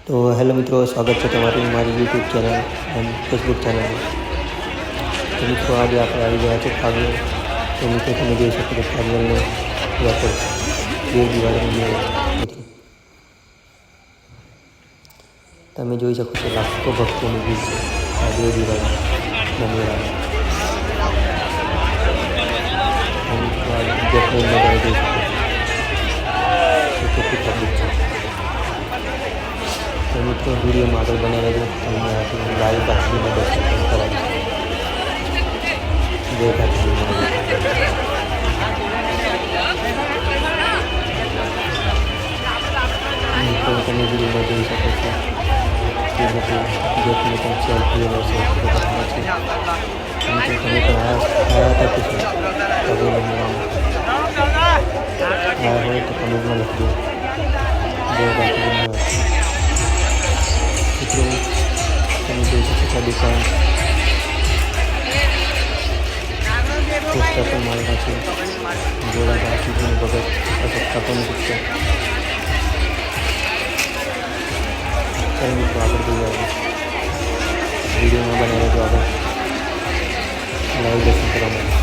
તો હેલો મિત્રો, સ્વાગત છે તમારું મારી યુટ્યુબ ચેનલ એન્ડ ફેસબુક ચેનલમાં. તો મિત્રો આજે આપણે આવી ગયા છે કાગળ. તો મિત્રો તમે જોઈ શકો છો કાગળનો વેપર દેવ દિવાળીનો મેળો. મિત્રો તમે જોઈ શકો છો લાખો ભક્તોની ભીડ છે આ દેવ દિવાળીના મેળામાં. મિત્રો આ જગ્યાની નજારો જોઈ શકો છો કેટલી પબ્લિક છે. તો મિત્રો વિડીયોમાં આગળ બને રહેજો, તમને આજે લાઈવ કાશ્મીરના દર્શન પણ કરાવીશ. જય કાશ્મીર. મિત્રો તમે વિડીયોમાં જોઈ શકો છો કે લોકો જેટલી પણ સેલ્ફી અને સેલ્ફી કરતા છે. મિત્રો તમે પણ આવ્યા હતા કે શું કવિના મેળામાં આવ્યા હોય તો કમેન્ટમાં લખજો. જય કાશ્મીર. મિત્રો તમે જોઈ શકો છો દુકાન પોસ્ટર પણ મારેલા છે. ગોળા બાકી ભગત અશોકતા પણ પિક્ચર. ચાલો મિત્રો આગળ જોઈએ. વિડીયોમાં બનાવી રહેજો આગળ લાઈવ દર્શન કરવા માટે.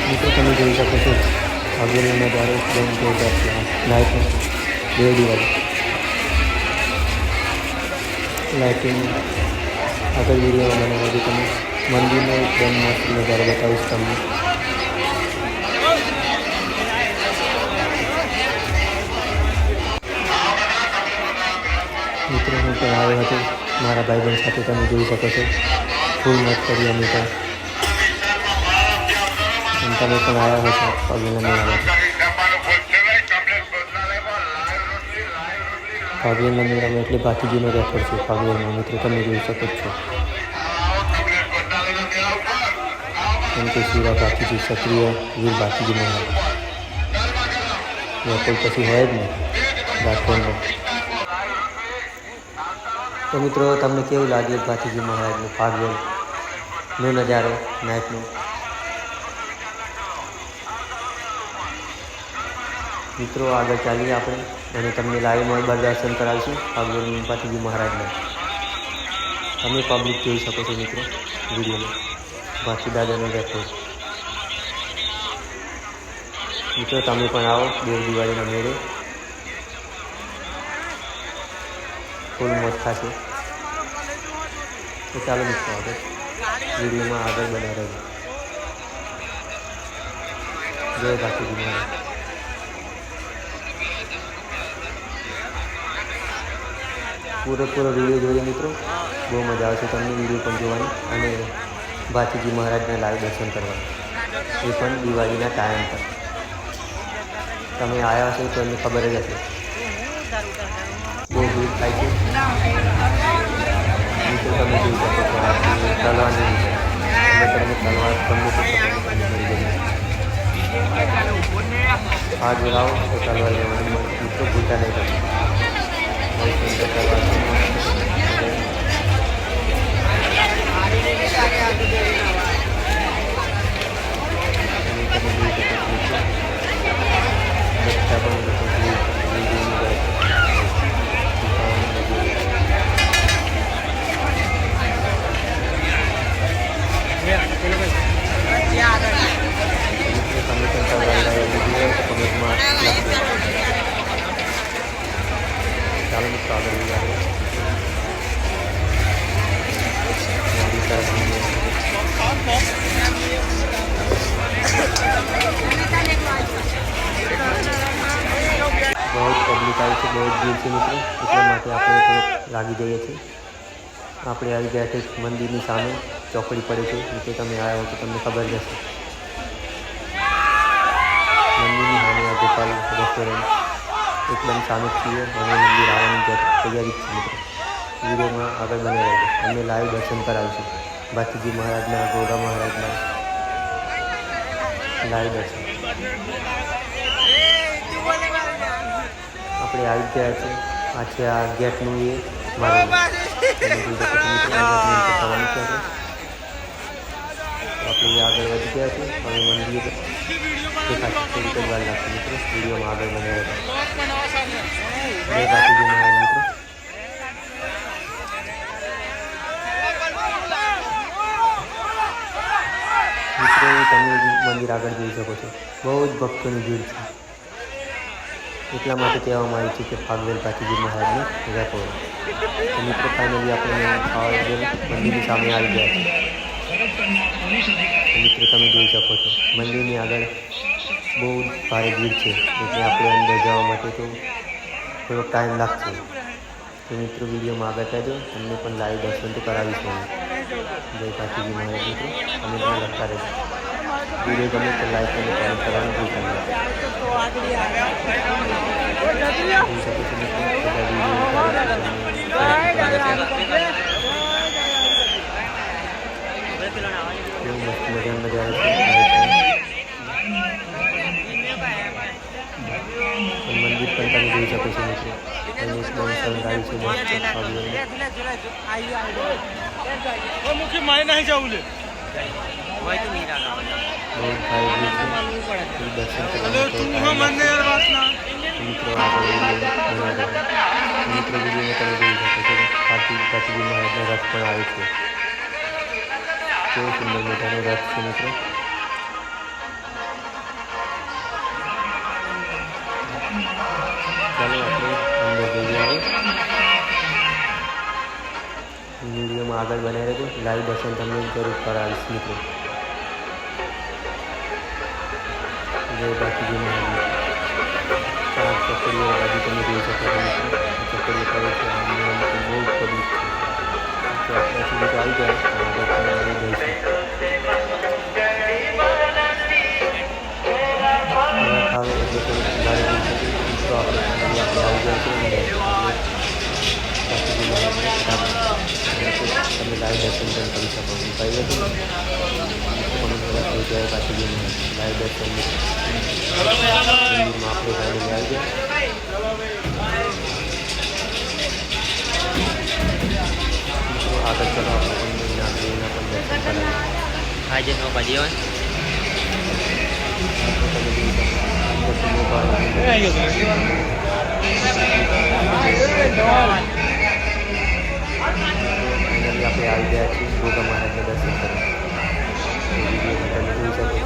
મિત્રો તમે જોઈ શકો છો આગળનો નજારો એકદમ જોરદાર છે. નાઇટનો દેવ દિવાળી લાઇટિંગ આગળ વિડીયોમાં બનાવવાથી તમે મંદિરનો એકદમ મસ્ત નજારો બતાવીશ તમને. મિત્રો હું પણ આવ્યો હતો મારા ભાઈબંધ સાથે. તમે જોઈ શકો છો ફૂલ મત કરી અમે પણ. તમે પણ આવ્યા હશો કાગળના મેળામાં. કાગળના મેળામાં એટલે ભાતીજીનો રેકોર્ડ છે કાગળનો. મિત્રો તમે જોઈ શકો છો કેમ કે શિરા ભાતીજી ક્ષત્રિય વીર ભાતીજી મહારાજ રેકોર્ડ પછી હોય જ ને રાખવાનો. તો મિત્રો તમને કેવું લાગે ભાતીજી મહારાજનો કાગળનો નજારો નાઇટનો? મિત્રો આગળ ચાલીએ આપણે અને તમને લાઈવમાં દર્શન કરાવીશું કાગળ ભાતીજી મહારાજના. તમે પબ્લિક જોઈ શકો છો મિત્રો વિડીયોમાં ભાતી દાદાનો રેકોર્ડ. મિત્રો તમે પણ આવો દેવ દિવાળીના મેળે, ફૂલ મોજ થશે. તો ચાલો મિત્રો આગળ વિડીયોમાં આગળ બના રહેજો. જય ભાતીજી મહારાજ. પૂરો વિડીયો જોઈએ મિત્રો, બહુ મજા આવશે તમને વિડીયો પણ જોવાની અને ભાતીજી મહારાજના લાઈવ દર્શન કરવાનું, એ પણ દિવાળીના ટાઈમ પર. તમે આવ્યા હશો તો એમને ખબર જ હશે બહુ ભીડ થાય છે. મિત્રો તમે જોઈ શકો છો તલવારની રીતે તમે તલવાર તમને હાથ બોલાવો તો તલવાર લેવાની. મિત્રો ભૂલતા નહીં કરતા. ચાલો મિત્રો આગળ બહુ પબ્લિક આવી છે, બહુ ભીડ છે મિત્રો. એટલા માટે આપણે થોડોક લાગી જઈએ છીએ. આપણે આવી ગયા છે મંદિરની સામે ચોકડી પડે છે. મિત્રો તમે આવ્યા હો તો તમને ખબર જ હશે. મંદિરની સામે આ ગોપાલ રેસ્ટોરન્ટ એકદમ સામે જ છીએ અને મંદિર આવવાની તૈયારી જ છે મિત્રો. વિડીયોમાં આગળ બને રહેજો, અમને લાઈવ દર્શન કરાવીશું ભાતીજી મહારાજના, ગોગા મહારાજના લાઈવ દર્શન. આપણે આવી ગયા છે. આ છે આ ગેટનું એ મારું થવાનું છે. આપણે આગળ વધી ગયા છે. હવે મંદિર દેખાશે થોડીક જ વાર લાગશે મિત્રો. વિડીયોમાં આગળ બને રહેશે. જય બાપુજી મહારાજ મિત્રો. મિત્રો તમે મંદિર આગળ જોઈ શકો છો. બહુ જ ભક્તોની ભીડ છે. એટલા માટે કહેવામાં આવ્યું છે કે ફાગવેલ બાપુજી મહારાજને રથો. તો મિત્રો ફાઇનલી આપણે ફાગવેલ મંદિરની સામે આવી ગયા છે. મિત્રો તમે જોઈ શકો છો મંદિરની આગળ બહુ ભારે ભીડ છે, એટલે આપણે અંદર જવા માટે તો થોડોક ટાઈમ લાગશે. તો મિત્રો વિડીયોમાં આગળ રહેજો, તમને પણ લાઈવ દર્શન તો કરાવીશું. જય બાપુજી મહારાજ મિત્રો. તમે પણ લખતા રહેજો. વિડીયો ગમે તો લાઈક અને કોમેન્ટ કરવાનું ભૂલતા નહીં. જોઈ શકો છો મિત્રો બધા વિડીયો બહુ મસ્ત મજાનો નજારો છે. મંદિર પણ તમે જોઈ શકો છો મિત્રો. એકદમ શણગાર્યું છે મસ્ત. मुख्य माय नहीं जाऊ ले બહુ ભાઈ ભીડ છે. દર્શન मन यार बात ना મિત્રો આગળ બનાવે. મિત્રો વિડીયોમાં તમે જોઈ શકો છો બાપુજી મહારાજનો રથ પણ આવે છે. કેવો સુંદર મજાનો રથ છે મિત્રો. ચાલો આપણે અંદર જઈએ. હવે વિડીયોમાં આગળ બનાવી રહેજો. લાઈવ દર્શન તમને જરૂર કરાવીશ મિત્રો. જય બાપુજી મહારાજ. ચાર ચોકડીઓ બાજુ તમે જોઈ શકો છો મિત્રો. ચોકડીઓ કરે છે બહુ જ પબ્લિક છે. આપણે સુધી તો આવી જાય આગળ તમે આવી જઈશું. આવે એટલે થોડુંક ગાડી જઈ શકે તો આપણે આવી જાય છે. તમે લાઈવ દર્શન પણ કરી શકો. કહી દો થઈ જાય બાપુજી લાઈવ દર્શન મંદિરમાં આપણે ગાડી આવી જાય. આગળ ચલો આપણે મંદિરના પણ દર્શન કરાવીએ. આજે નો ભાજી હોય ફાઇનલી આપણે આવી ગયા છીએ ગોગા મહારાજના દર્શન કરવા. તમે જોઈ શકો છો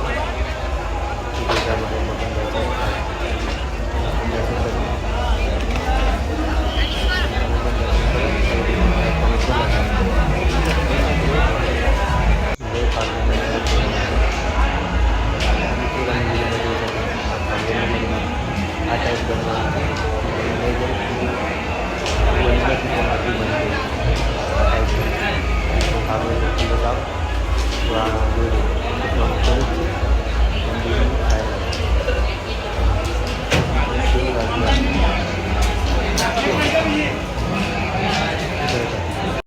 ગોગા મહારાજમાં પણ દર્શન આ ટાઈપ બનવાનું બતાવો તો આ જોઈ